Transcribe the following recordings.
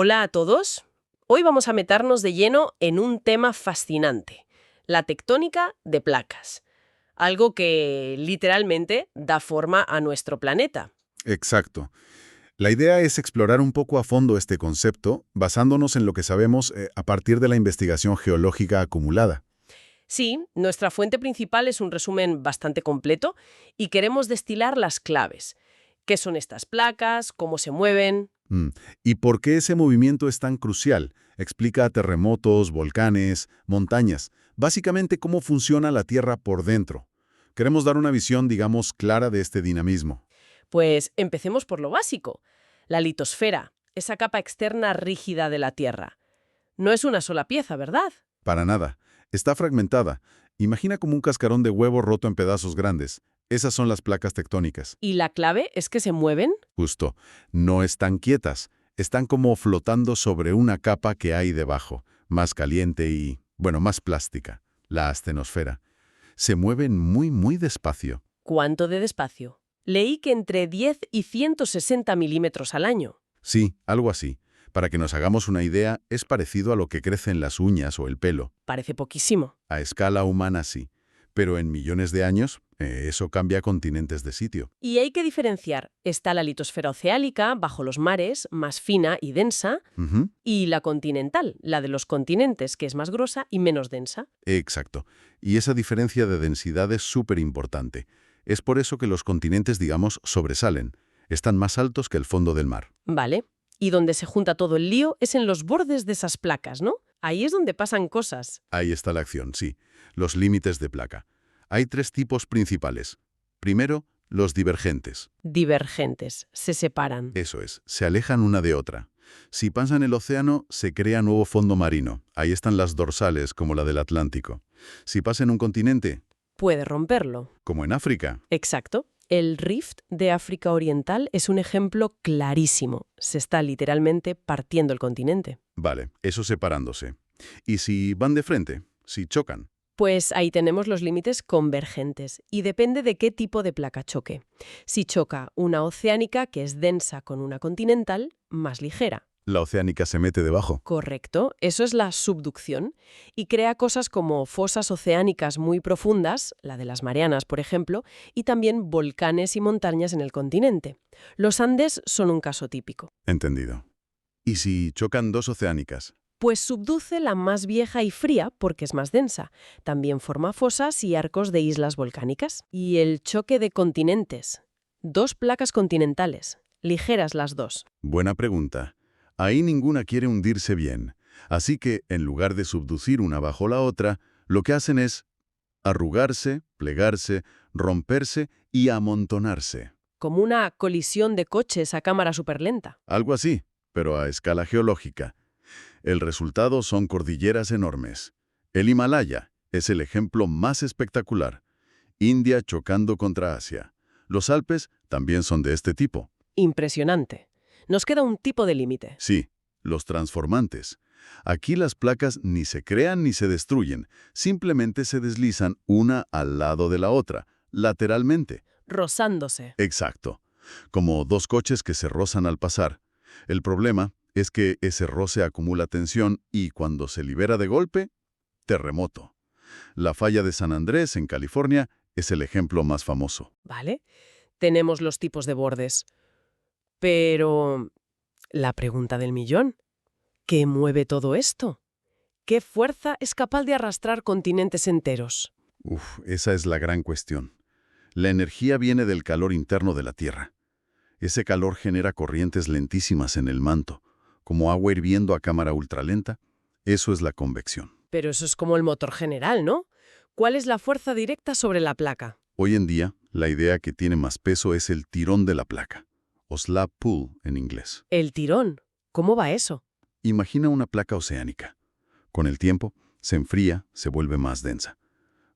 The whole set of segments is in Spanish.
Hola a todos. Hoy vamos a meternos de lleno en un tema fascinante, la tectónica de placas, algo que literalmente da forma a nuestro planeta. Exacto. La idea es explorar un poco a fondo este concepto, basándonos en lo que sabemos a partir de la investigación geológica acumulada. Sí, nuestra fuente principal es un resumen bastante completo y queremos destilar las claves. ¿Qué son estas placas? ¿Cómo se mueven? Mm. ¿Y por qué ese movimiento es tan crucial? Explica terremotos, volcanes, montañas, básicamente cómo funciona la Tierra por dentro. Queremos dar una visión, digamos, clara de este dinamismo. Pues empecemos por lo básico. La litosfera, esa capa externa rígida de la Tierra. No es una sola pieza, ¿verdad? Para nada. Está fragmentada. Imagina como un cascarón de huevo roto en pedazos grandes. Esas son las placas tectónicas. Y la clave es que se mueven. Justo. No están quietas. Están como flotando sobre una capa que hay debajo, más caliente y, bueno, más plástica, la astenosfera. Se mueven muy despacio. ¿Cuánto de despacio? Leí que entre 10 y 160 milímetros al año. Sí, algo así. Para que nos hagamos una idea, es parecido a lo que crecen las uñas o el pelo. Parece poquísimo. A escala humana sí. Pero en millones de años, eso cambia continentes de sitio. Y hay que diferenciar. Está la litosfera oceánica, bajo los mares, más fina y densa, Ujú. y la continental, la de los continentes, que es más gruesa y menos densa. Exacto. Y esa diferencia de densidad es súper importante. Es por eso que los continentes, digamos, sobresalen. Están más altos que el fondo del mar. Vale. Y donde se junta todo el lío es en los bordes de esas placas, ¿no? Ahí es donde pasan cosas. Ahí está la acción, sí. Los límites de placa. Hay tres tipos principales. Primero, los divergentes. Divergentes, se separan. Eso es, se alejan una de otra. Si pasan el océano, se crea nuevo fondo marino. Ahí están las dorsales, como la del Atlántico. Si pasan un continente, Puede romperlo. como en África. Exacto. El Rift de África Oriental es un ejemplo clarísimo. Se está literalmente partiendo el continente. Vale, eso separándose. ¿Y si van de frente? Si chocan. Pues ahí tenemos los límites convergentes y depende de qué tipo de placa choque. Si choca una oceánica, que es densa, con una continental, más ligera. La oceánica se mete debajo. Correcto, eso es la subducción y crea cosas como fosas oceánicas muy profundas, la de las Marianas, por ejemplo, y también volcanes y montañas en el continente. Los Andes son un caso típico. Entendido. ¿Y si chocan dos oceánicas? Pues subduce la más vieja y fría porque es más densa. También forma fosas y arcos de islas volcánicas. Y el choque de continentes. Dos placas continentales, ligeras las dos. Buena pregunta. Ahí ninguna quiere hundirse bien. Así que, en lugar de subducir una bajo la otra, lo que hacen es arrugarse, plegarse, romperse y amontonarse. Como una colisión de coches a cámara superlenta. Algo así, pero a escala geológica. El resultado son cordilleras enormes. El Himalaya es el ejemplo más espectacular. India chocando contra Asia. Los Alpes también son de este tipo. Impresionante. Nos queda un tipo de límite. Sí, los transformantes. Aquí las placas ni se crean ni se destruyen, simplemente se deslizan una al lado de la otra, lateralmente. Rozándose. Exacto. Como dos coches que se rozan al pasar. El problema es que ese roce acumula tensión y cuando se libera de golpe, terremoto. La falla de San Andrés, en California, es el ejemplo más famoso. ¿Vale? Tenemos los tipos de bordes. Pero la pregunta del millón. ¿Qué mueve todo esto? ¿Qué fuerza es capaz de arrastrar continentes enteros? Esa es la gran cuestión. La energía viene del calor interno de la Tierra. Ese calor genera corrientes lentísimas en el manto, como agua hirviendo a cámara ultralenta. Eso es la convección. Pero eso es como el motor general, ¿no? ¿Cuál es la fuerza directa sobre la placa? Hoy en día, la idea que tiene más peso es el tirón de la placa, o slab pull en inglés. El tirón. ¿Cómo va eso? Imagina una placa oceánica. Con el tiempo, se enfría, se vuelve más densa.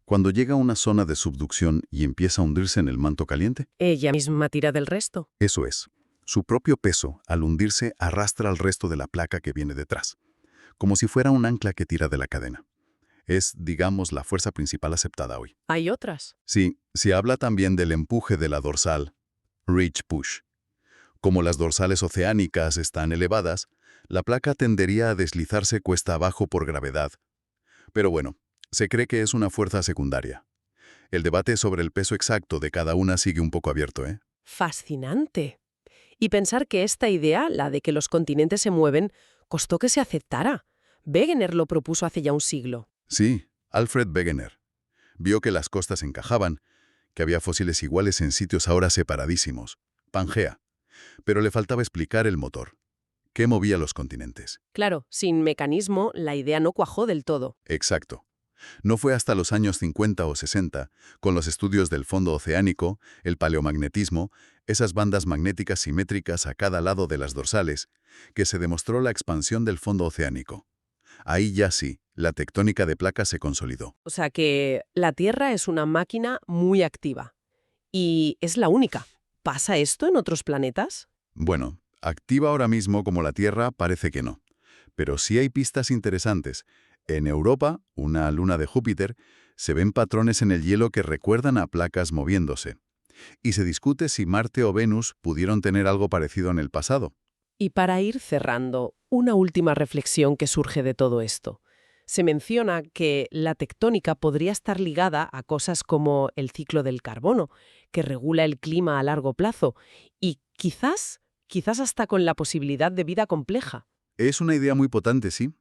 Cuando llega a una zona de subducción y empieza a hundirse en el manto caliente, Ella misma tira del resto. eso es. Su propio peso, al hundirse, arrastra al resto de la placa que viene detrás, como si fuera un ancla que tira de la cadena. Es, digamos, la fuerza principal aceptada hoy. Hay otras. Sí, se habla también del empuje de la dorsal, ridge push. Como las dorsales oceánicas están elevadas, La placa tendería a deslizarse cuesta abajo por gravedad. Pero bueno, se cree que es una fuerza secundaria. El debate sobre el peso exacto de cada una sigue un poco abierto, ¿eh? Fascinante. Y pensar que esta idea, la de que los continentes se mueven, costó que se aceptara. Wegener lo propuso hace ya un siglo. Sí, Alfred Wegener. Vio que las costas encajaban, que había fósiles iguales en sitios ahora separadísimos. Pangea. Pero le faltaba explicar el motor. ¿Qué movía los continentes? Claro, sin mecanismo, la idea no cuajó del todo. Exacto. No fue hasta los años 50 o 60, con los estudios del fondo oceánico, el paleomagnetismo, esas bandas magnéticas simétricas a cada lado de las dorsales, que se demostró la expansión del fondo oceánico. Ahí ya sí, la tectónica de placas se consolidó. O sea que la Tierra es una máquina muy activa. Y es la única. ¿Pasa esto en otros planetas? Bueno, activa ahora mismo como la Tierra parece que no. Pero sí hay pistas interesantes. En Europa, una luna de Júpiter, se ven patrones en el hielo que recuerdan a placas moviéndose. Y se discute si Marte o Venus pudieron tener algo parecido en el pasado. Y para ir cerrando, una última reflexión que surge de todo esto. Se menciona que la tectónica podría estar ligada a cosas como el ciclo del carbono, que regula el clima a largo plazo, y quizás hasta con la posibilidad de vida compleja. Es una idea muy potente, sí.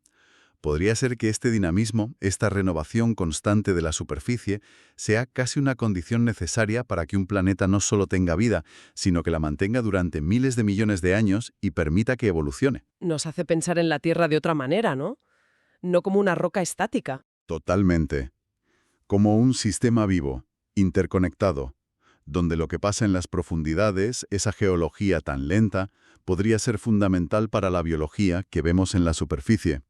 Podría ser que este dinamismo, esta renovación constante de la superficie, sea casi una condición necesaria para que un planeta no solo tenga vida, sino que la mantenga durante miles de millones de años y permita que evolucione. Nos hace pensar en la Tierra de otra manera, ¿no? No como una roca estática. Totalmente. Como un sistema vivo, interconectado, donde lo que pasa en las profundidades, esa geología tan lenta, podría ser fundamental para la biología que vemos en la superficie.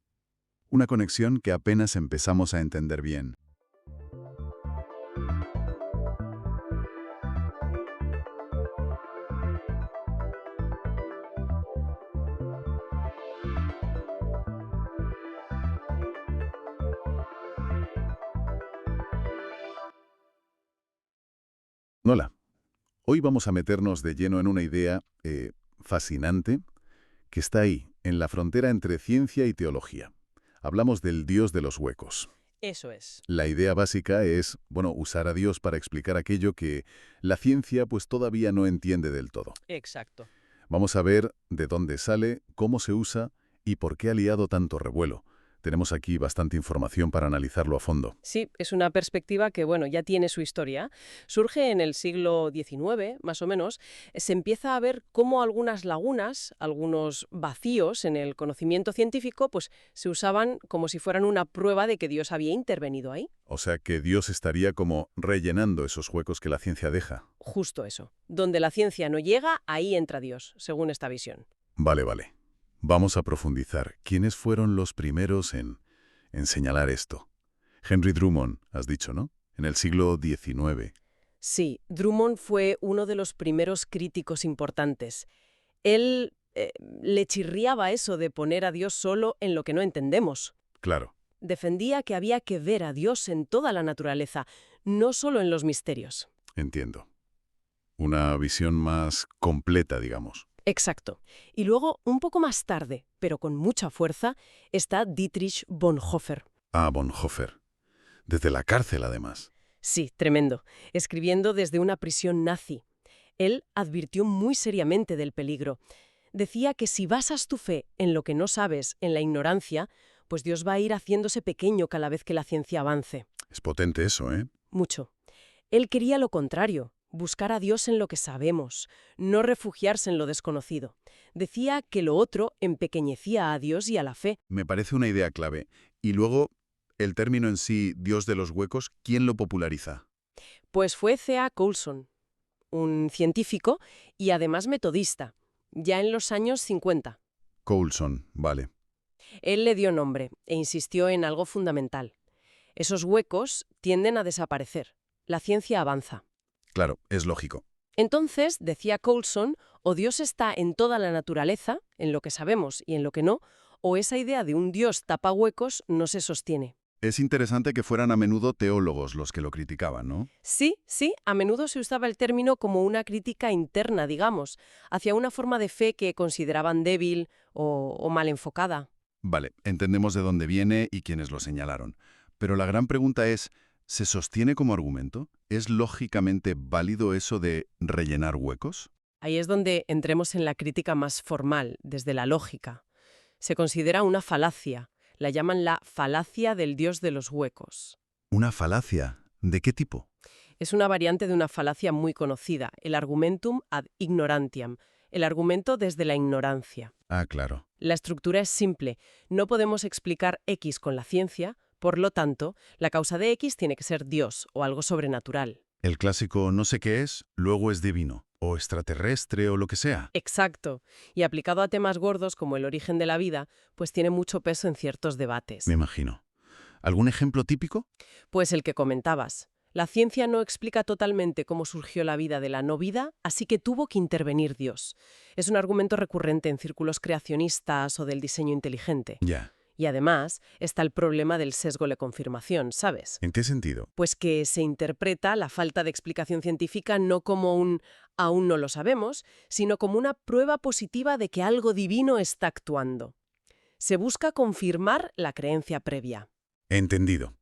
Una conexión que apenas empezamos a entender bien. Hola, hoy vamos a meternos de lleno en una idea fascinante que está ahí, en la frontera entre ciencia y teología. Hablamos del Dios de los huecos. Eso es. La idea básica es, usar a Dios para explicar aquello que la ciencia pues todavía no entiende del todo. Exacto. Vamos a ver de dónde sale, cómo se usa y por qué ha liado tanto revuelo. Tenemos aquí bastante información para analizarlo a fondo. Sí, es una perspectiva que, bueno, ya tiene su historia. Surge en el siglo XIX, más o menos. Se empieza a ver cómo algunas lagunas, algunos vacíos en el conocimiento científico, pues se usaban como si fueran una prueba de que Dios había intervenido ahí. O sea que Dios estaría como rellenando esos huecos que la ciencia deja. Justo eso. Donde la ciencia no llega, ahí entra Dios, según esta visión. Vale. Vamos a profundizar. ¿Quiénes fueron los primeros en señalar esto? Henry Drummond, has dicho, ¿no? En el siglo XIX. Sí, Drummond fue uno de los primeros críticos importantes. Él le chirriaba eso de poner a Dios solo en lo que no entendemos. Claro. Defendía que había que ver a Dios en toda la naturaleza, no solo en los misterios. Entiendo. Una visión más completa, digamos. Exacto. Y luego, un poco más tarde, pero con mucha fuerza, está Dietrich Bonhoeffer. Ah, Bonhoeffer. Desde la cárcel, además. Sí, tremendo. Escribiendo desde una prisión nazi. Él advirtió muy seriamente del peligro. Decía que si basas tu fe en lo que no sabes, en la ignorancia, pues Dios va a ir haciéndose pequeño cada vez que la ciencia avance. Es potente eso, ¿eh? Mucho. Él quería lo contrario, buscar a Dios en lo que sabemos, no refugiarse en lo desconocido. Decía que lo otro empequeñecía a Dios y a la fe. Me parece una idea clave. Y luego, el término en sí, Dios de los huecos, ¿quién lo populariza? Pues fue C.A. Coulson, un científico y además metodista, ya en los años 50. Coulson, vale. Él le dio nombre e insistió en algo fundamental. Esos huecos tienden a desaparecer. La ciencia avanza. Claro, es lógico. Entonces, decía Coulson, o Dios está en toda la naturaleza, en lo que sabemos y en lo que no, o esa idea de un Dios tapa huecos no se sostiene. Es interesante que fueran a menudo teólogos los que lo criticaban, ¿no? Sí, sí, a menudo se usaba el término como una crítica interna, digamos, hacia una forma de fe que consideraban débil o mal enfocada. Vale, entendemos de dónde viene y quiénes lo señalaron. Pero la gran pregunta es, ¿se sostiene como argumento? ¿Es lógicamente válido eso de rellenar huecos? Ahí es donde entremos en la crítica más formal, desde la lógica. Se considera una falacia. La llaman la falacia del dios de los huecos. ¿Una falacia? ¿De qué tipo? Es una variante de una falacia muy conocida, el argumentum ad ignorantiam, el argumento desde la ignorancia. Ah, claro. La estructura es simple. No podemos explicar X con la ciencia, por lo tanto, la causa de X tiene que ser Dios o algo sobrenatural. El clásico no sé qué es, luego es divino, o extraterrestre o lo que sea. Exacto. Y aplicado a temas gordos como el origen de la vida, pues tiene mucho peso en ciertos debates. Me imagino. ¿Algún ejemplo típico? Pues el que comentabas. La ciencia no explica totalmente cómo surgió la vida de la no vida, así que tuvo que intervenir Dios. Es un argumento recurrente en círculos creacionistas o del diseño inteligente. Ya. Y además está el problema del sesgo de confirmación, ¿sabes? ¿En qué sentido? Pues que se interpreta la falta de explicación científica no como un aún no lo sabemos, sino como una prueba positiva de que algo divino está actuando. Se busca confirmar la creencia previa. Entendido.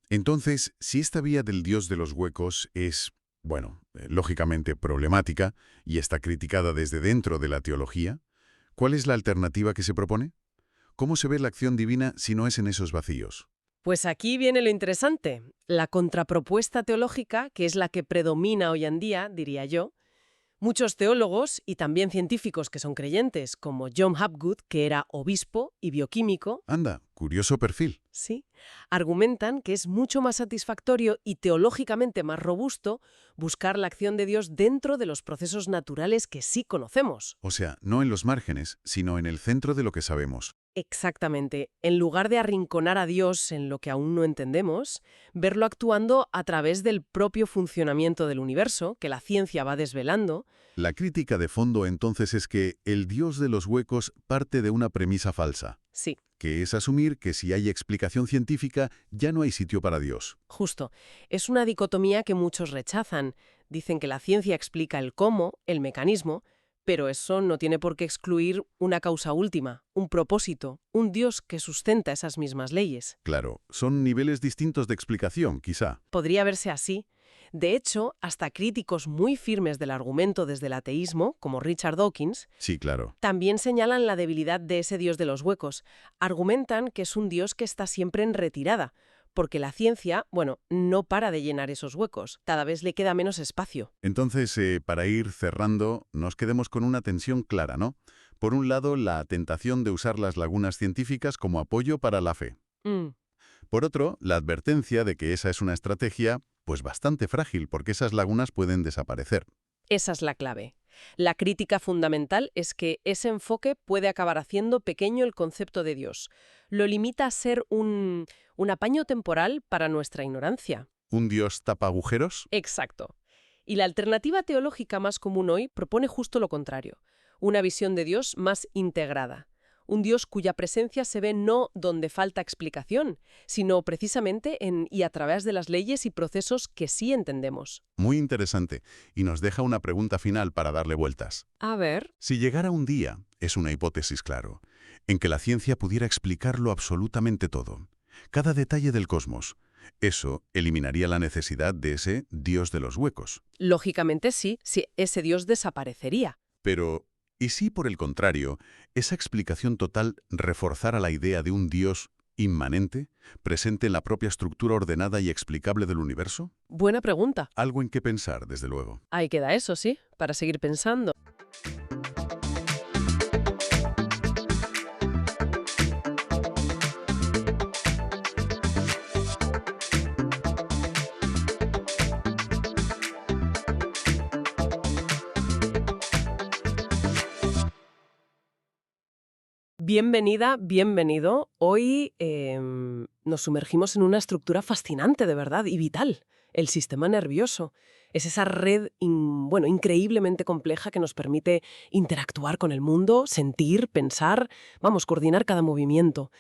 Entonces, si esta vía del dios de los huecos es, bueno, lógicamente problemática y está criticada desde dentro de la teología, ¿cuál es la alternativa que se propone? ¿Cómo se ve la acción divina si no es en esos vacíos? Pues aquí viene lo interesante. La contrapropuesta teológica, que es la que predomina hoy en día, diría yo. Muchos teólogos y también científicos que son creyentes, como John Hapgood, que era obispo y bioquímico, Anda, curioso perfil. sí, argumentan que es mucho más satisfactorio y teológicamente más robusto buscar la acción de Dios dentro de los procesos naturales que sí conocemos. O sea, no en los márgenes, sino en el centro de lo que sabemos. Exactamente. En lugar de arrinconar a Dios en lo que aún no entendemos, verlo actuando a través del propio funcionamiento del universo, que la ciencia va desvelando. La crítica de fondo entonces es que el dios de los huecos parte de una premisa falsa, Sí, que es asumir que si hay explicación científica ya no hay sitio para Dios. justo. Es una dicotomía que muchos rechazan. Dicen que la ciencia explica el cómo, el mecanismo, pero eso no tiene por qué excluir una causa última, un propósito, un Dios que sustenta esas mismas leyes. Claro, son niveles distintos de explicación, quizá. Podría verse así. De hecho, hasta críticos muy firmes del argumento desde el ateísmo, como Richard Dawkins, Sí, claro. también señalan la debilidad de ese Dios de los huecos. Argumentan que es un Dios que está siempre en retirada, porque la ciencia, bueno, no para de llenar esos huecos. Cada vez le queda menos espacio. Entonces, para ir cerrando, nos quedemos con una tensión clara, ¿no? Por un lado, la tentación de usar las lagunas científicas como apoyo para la fe. Mm. Por otro, la advertencia de que esa es una estrategia, pues bastante frágil, porque esas lagunas pueden desaparecer. Esa es la clave. La crítica fundamental es que ese enfoque puede acabar haciendo pequeño el concepto de Dios. Lo limita a ser un apaño temporal para nuestra ignorancia. ¿Un dios tapa agujeros? Exacto. Y la alternativa teológica más común hoy propone justo lo contrario, una visión de Dios más integrada. Un Dios cuya presencia se ve no donde falta explicación, sino precisamente en y a través de las leyes y procesos que sí entendemos. Muy interesante, y nos deja una pregunta final para darle vueltas. A ver. Si llegara un día, es una hipótesis, claro, en que la ciencia pudiera explicarlo absolutamente todo, cada detalle del cosmos, eso eliminaría la necesidad de ese dios de los huecos. Lógicamente sí, si ese Dios desaparecería. Pero, ¿y si, por el contrario, esa explicación total reforzara la idea de un Dios inmanente, presente en la propia estructura ordenada y explicable del universo? Buena pregunta. Algo en qué pensar, desde luego. Ahí queda eso, sí, para seguir pensando. Bienvenida, bienvenido. Hoy nos sumergimos en una estructura fascinante, de verdad, y vital, el sistema nervioso. Es esa red, increíblemente compleja que nos permite interactuar con el mundo, sentir, pensar, coordinar cada movimiento.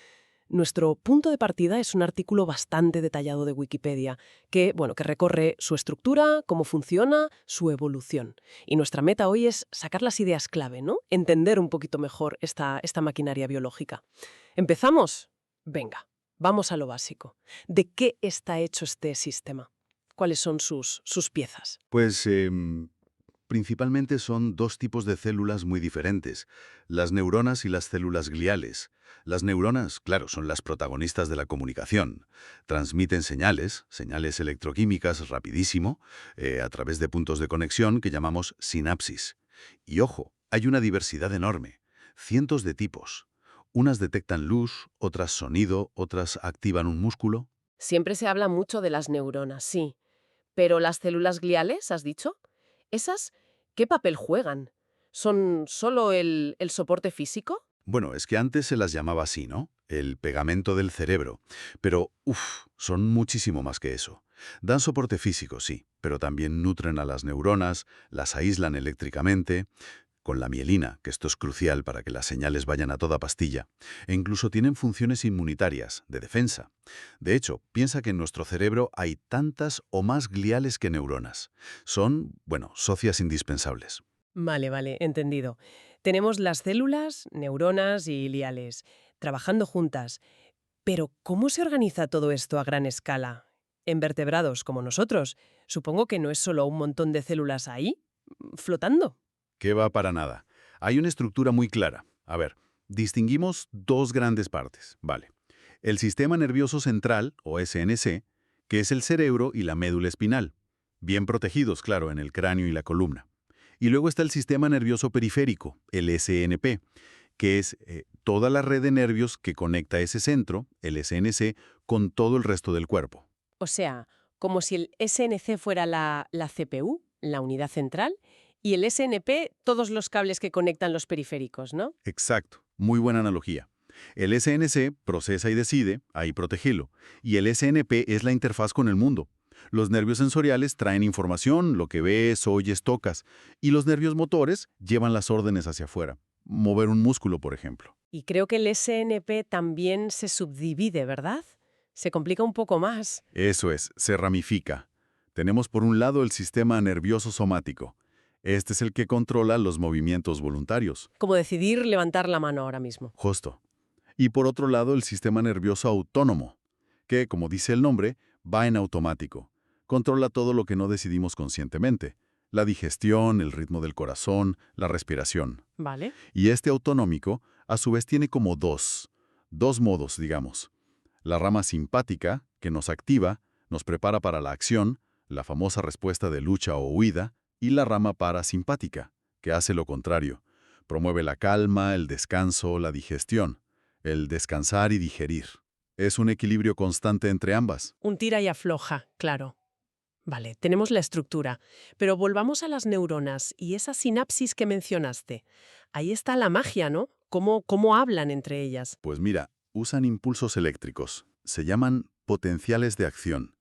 Nuestro punto de partida es un artículo bastante detallado de Wikipedia, que recorre su estructura, cómo funciona, su evolución. Y nuestra meta hoy es sacar las ideas clave, ¿no? Entender un poquito mejor esta maquinaria biológica. ¿Empezamos? Venga, vamos a lo básico. ¿De qué está hecho este sistema? ¿Cuáles son sus piezas? Pues principalmente son dos tipos de células muy diferentes, las neuronas y las células gliales. Las neuronas, claro, son las protagonistas de la comunicación. Transmiten señales electroquímicas rapidísimo, a través de puntos de conexión que llamamos sinapsis. Y ojo, hay una diversidad enorme, cientos de tipos. Unas detectan luz, otras sonido, otras activan un músculo. Siempre se habla mucho de las neuronas, sí. Pero las células gliales, ¿has dicho? ¿Esas qué papel juegan? ¿Son solo el soporte físico? Bueno, es que antes se las llamaba así, ¿no? El pegamento del cerebro. Pero, son muchísimo más que eso. Dan soporte físico, sí, pero también nutren a las neuronas, las aíslan eléctricamente, con la mielina, que esto es crucial para que las señales vayan a toda pastilla, e incluso tienen funciones inmunitarias, de defensa. De hecho, piensa que en nuestro cerebro hay tantas o más gliales que neuronas. Son, socias indispensables. Vale, entendido. Tenemos las células, neuronas y gliales, trabajando juntas. Pero ¿cómo se organiza todo esto a gran escala? En vertebrados como nosotros, supongo que no es solo un montón de células ahí, flotando. ¿Qué va para nada? Hay una estructura muy clara. A ver, distinguimos dos grandes partes, ¿vale? El sistema nervioso central, o SNC, que es el cerebro y la médula espinal, bien protegidos, claro, en el cráneo y la columna. Y luego está el sistema nervioso periférico, el SNP, que es toda la red de nervios que conecta ese centro, el SNC, con todo el resto del cuerpo. O sea, como si el SNC fuera la CPU, la unidad central, y el SNP todos los cables que conectan los periféricos, ¿no? Exacto, muy buena analogía. El SNC procesa y decide, ahí protégelo, y el SNP es la interfaz con el mundo. Los nervios sensoriales traen información, lo que ves, oyes, tocas, y los nervios motores llevan las órdenes hacia afuera. Mover un músculo, por ejemplo. Y creo que el SNP también se subdivide, ¿verdad? Se complica un poco más. Eso es, se ramifica. Tenemos por un lado el sistema nervioso somático. Este es el que controla los movimientos voluntarios. Como decidir levantar la mano ahora mismo. Justo. Y por otro lado el sistema nervioso autónomo, que, como dice el nombre, va en automático. Controla todo lo que no decidimos conscientemente. La digestión, el ritmo del corazón, la respiración. ¿Vale? Y este autonómico, a su vez, tiene como dos modos, digamos. La rama simpática, que nos activa, nos prepara para la acción, la famosa respuesta de lucha o huida, y la rama parasimpática, que hace lo contrario. Promueve la calma, el descanso, la digestión, el descansar y digerir. Es un equilibrio constante entre ambas. Un tira y afloja, claro. Vale, tenemos la estructura. Pero volvamos a las neuronas y esa sinapsis que mencionaste. Ahí está la magia, ¿no? ¿Cómo hablan entre ellas? Pues mira, usan impulsos eléctricos. Se llaman potenciales de acción.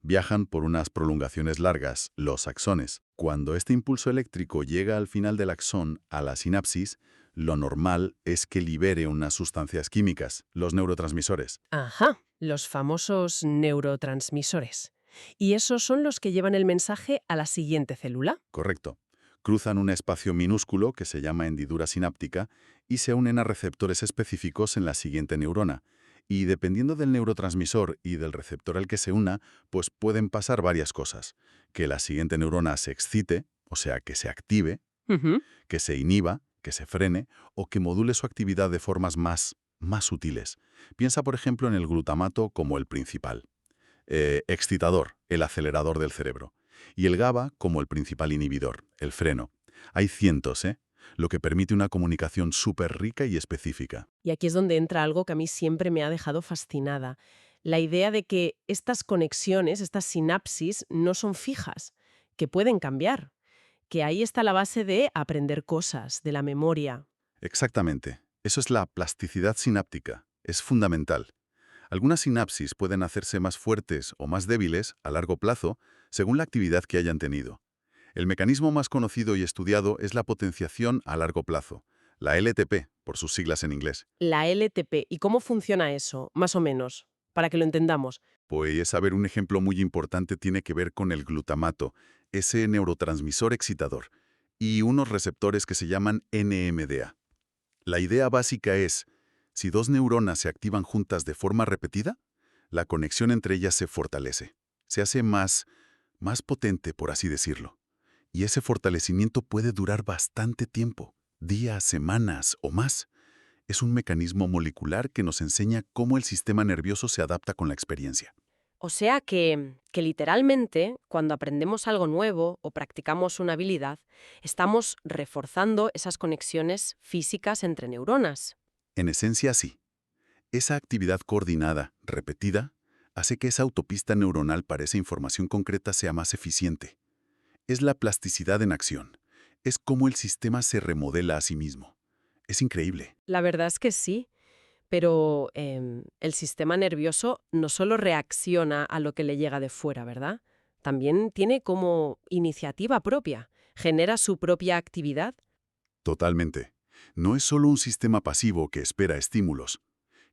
Viajan por unas prolongaciones largas, los axones. Cuando este impulso eléctrico llega al final del axón, a la sinapsis, lo normal es que libere unas sustancias químicas, los neurotransmisores. Ajá, los famosos neurotransmisores. ¿Y esos son los que llevan el mensaje a la siguiente célula? Correcto. Cruzan un espacio minúsculo que se llama hendidura sináptica y se unen a receptores específicos en la siguiente neurona. Y dependiendo del neurotransmisor y del receptor al que se una, pues pueden pasar varias cosas. Que la siguiente neurona se excite, o sea, que se active, Ujú. que se inhiba, que se frene o que module su actividad de formas más sutiles. Piensa, por ejemplo, en el glutamato como el principal. Excitador, el acelerador del cerebro. Y el GABA como el principal inhibidor, el freno. Hay cientos, ¿eh? Lo que permite una comunicación súper rica y específica. Y aquí es donde entra algo que a mí siempre me ha dejado fascinada. La idea de que estas conexiones, estas sinapsis, no son fijas, que pueden cambiar. Que ahí está la base de aprender cosas, de la memoria. Exactamente. Eso es la plasticidad sináptica. Es fundamental. Algunas sinapsis pueden hacerse más fuertes o más débiles a largo plazo según la actividad que hayan tenido. El mecanismo más conocido y estudiado es la potenciación a largo plazo, la LTP, por sus siglas en inglés. La LTP. ¿Y cómo funciona eso, más o menos? Para que lo entendamos. Pues, a ver, un ejemplo muy importante tiene que ver con el glutamato, ese neurotransmisor excitador, y unos receptores que se llaman NMDA. La idea básica es, si dos neuronas se activan juntas de forma repetida, la conexión entre ellas se fortalece, se hace más potente, por así decirlo. Y ese fortalecimiento puede durar bastante tiempo, días, semanas o más. Es un mecanismo molecular que nos enseña cómo el sistema nervioso se adapta con la experiencia. O sea que literalmente, cuando aprendemos algo nuevo o practicamos una habilidad, estamos reforzando esas conexiones físicas entre neuronas. En esencia, sí. Esa actividad coordinada, repetida, hace que esa autopista neuronal para esa información concreta sea más eficiente. Es la plasticidad en acción. Es cómo el sistema se remodela a sí mismo. Es increíble. La verdad es que sí, pero el sistema nervioso no solo reacciona a lo que le llega de fuera, ¿verdad? También tiene como iniciativa propia, genera su propia actividad. Totalmente. No es solo un sistema pasivo que espera estímulos.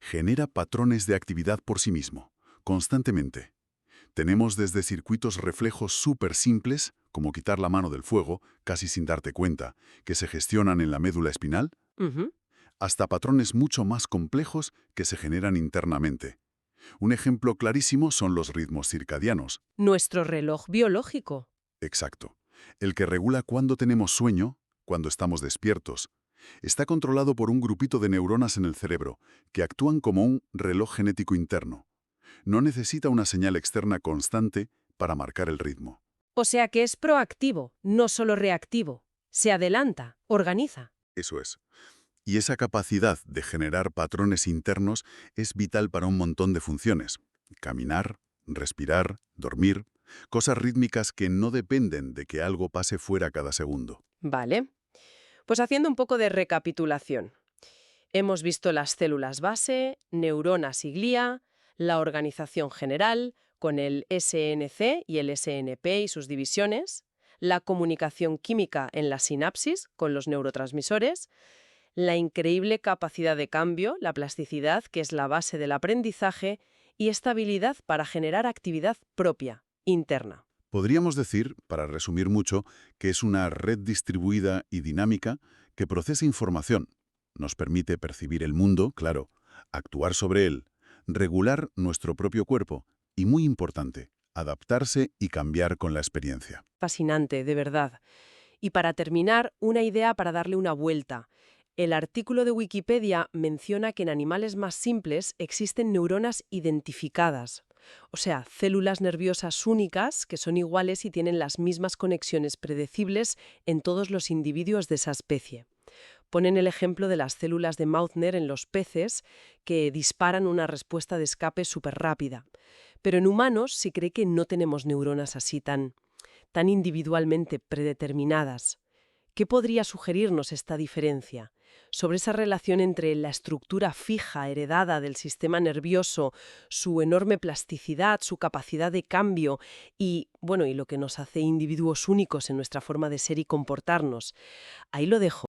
Genera patrones de actividad por sí mismo, constantemente. Tenemos desde circuitos reflejos súper simples, como quitar la mano del fuego, casi sin darte cuenta, que se gestionan en la médula espinal, Ujú. hasta patrones mucho más complejos que se generan internamente. Un ejemplo clarísimo son los ritmos circadianos. Nuestro reloj biológico. Exacto. El que regula cuándo tenemos sueño, cuando estamos despiertos. Está controlado por un grupito de neuronas en el cerebro, que actúan como un reloj genético interno. No necesita una señal externa constante para marcar el ritmo. O sea que es proactivo, no solo reactivo. Se adelanta, organiza. Eso es. Y esa capacidad de generar patrones internos es vital para un montón de funciones. Caminar, respirar, dormir, cosas rítmicas que no dependen de que algo pase fuera cada segundo. Vale. Pues haciendo un poco de recapitulación. Hemos visto las células base, neuronas y glía, la organización general, con el SNC y el SNP y sus divisiones, la comunicación química en la sinapsis, con los neurotransmisores, la increíble capacidad de cambio, la plasticidad, que es la base del aprendizaje, y estabilidad para generar actividad propia, interna. Podríamos decir, para resumir mucho, que es una red distribuida y dinámica que procesa información, nos permite percibir el mundo, claro, actuar sobre él, regular nuestro propio cuerpo y, muy importante, adaptarse y cambiar con la experiencia. Fascinante, de verdad. Y para terminar, una idea para darle una vuelta. El artículo de Wikipedia menciona que en animales más simples existen neuronas identificadas, o sea, células nerviosas únicas que son iguales y tienen las mismas conexiones predecibles en todos los individuos de esa especie. Ponen el ejemplo de las células de Mauthner en los peces que disparan una respuesta de escape súper rápida. Pero en humanos se cree que no tenemos neuronas así tan individualmente predeterminadas. ¿Qué podría sugerirnos esta diferencia? Sobre esa relación entre la estructura fija heredada del sistema nervioso, su enorme plasticidad, su capacidad de cambio y lo que nos hace individuos únicos en nuestra forma de ser y comportarnos. Ahí lo dejo.